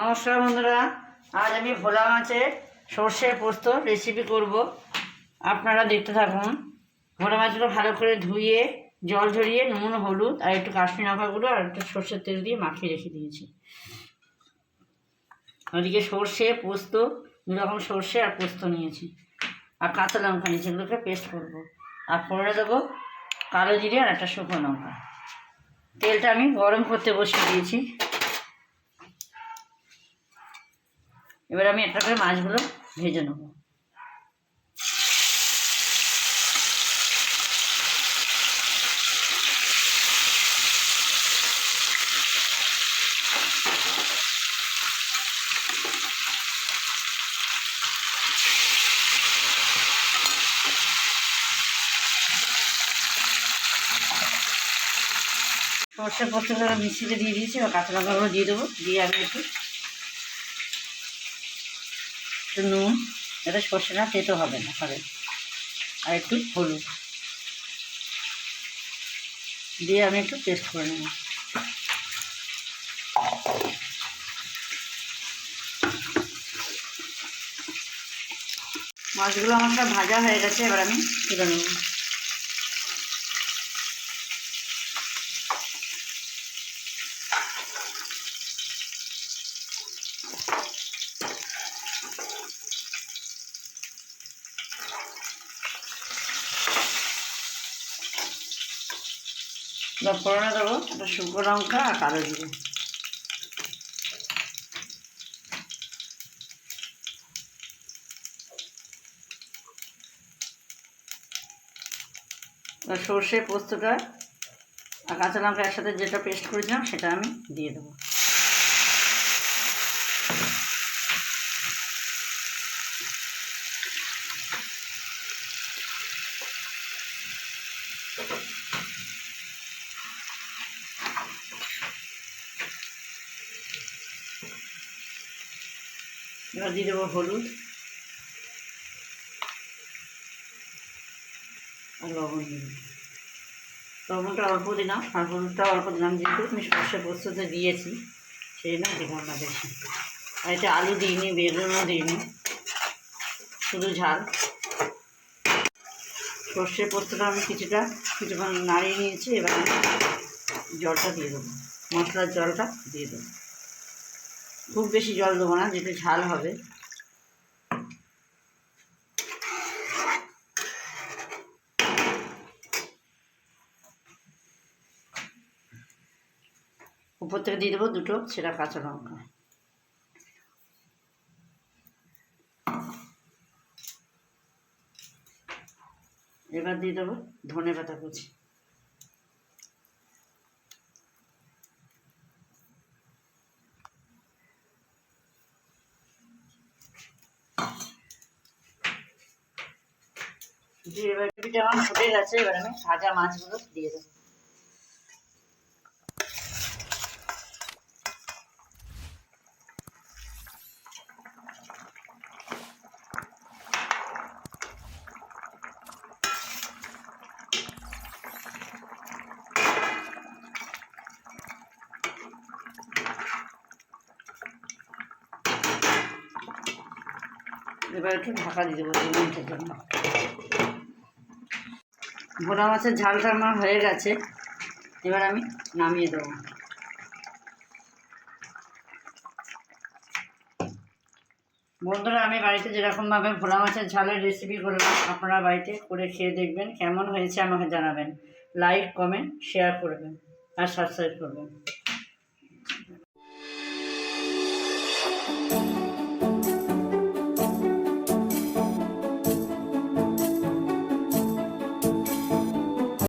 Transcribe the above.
নমস্কার বন্ধুরা, আজ আমি ভোলা মাছের সর্ষের পোস্ত রেসিপি করব। আপনারা দেখতে থাকুন। ভোলা মাছগুলো ভালো করে ধুয়ে জল ঝরিয়ে নুন, হলুদ আর একটু কাশ্মীরি লঙ্কাগুলো আর একটু সর্ষের তেল দিয়ে মাখিয়ে রেখে দিয়েছি। ওদিকে সর্ষে, পোস্ত, দু রকম সর্ষে আর পোস্ত নিয়েছি, আর কাঁচা লঙ্কা নিয়েছি, এগুলোকে পেস্ট করব। আর ফোড়নে দেবো কালো জিরে আর একটা শুকনো লঙ্কা। তেলটা আমি গরম করতে বসিয়ে দিয়েছি। এবার আমি একটা করে মাছগুলো ভেজে নেব। সর্ষে পোস্তগুলো মিক্সিতে দিয়ে দিয়েছি, এবার কাঁচা লঙ্কাগুলো দিয়ে দেবো। দিয়ে আমি একটু নুন, যাতে সর্ষেটা তেতো হবে না, আর একটু হলুদ দিয়ে আমি একটু পেস্ট করে নেব। মাছগুলো আমার সব ভাজা হয়ে গেছে, এবার আমি তুলে নেব। এবার ফোড়নে দেবো একটা শুকনো লঙ্কা আর কালো জিরে। এবার সর্ষে পোস্তটা আর কাঁচা লঙ্কা একসাথে যেটা পেস্ট করেছিলাম সেটা আমি দিয়ে দেবো। এবার দিয়ে দেবো হলুদ আর লবণ দিয়ে দেবো। লবণটা অল্প দিলাম আর হলুদটা অল্প দিলাম, যেহেতু আমি সর্ষে পোস্ততে দিয়েছি সেই জন্য দিলাম না বেশি। আর এটা আলু দিইনি, বেগুনও দিইনি, শুধু ঝাল। সর্ষে পোস্তটা আমি কিছুক্ষণ নাড়িয়ে নিয়েছি। এবার আমি জলটা দিয়ে দেবো, মশলার জলটা দিয়ে দেবো। খুব বেশি জল দেবো না, যেটা ঝাল হবে। উপর থেকে দিয়ে দেবো দুটো ছেঁড়া কাঁচা লঙ্কা। এবার দিয়ে দেবো ধনে পাতা কুচি। এবার গ্রেভিটা আমার ফুটে গেছে, এবার আমি ভাজা মাছগুলো দিয়ে দেবো। এবার একটু ঢাকা দিয়ে দেবো 2 মিনিটের জন্য। ভোলা মাছের ঝালটা আমার হয়ে গেছে, এবার আমি নামিয়ে দেবো। বন্ধুরা, আমি বাড়িতে যেরকমভাবে ভোলা মাছের ঝালের রেসিপি করলাম, আপনারা বাড়িতে করে খেয়ে দেখবেন। কেমন হয়েছে আমাকে জানাবেন। লাইক, কমেন্ট, শেয়ার করবেন আর সাবস্ক্রাইব করবেন।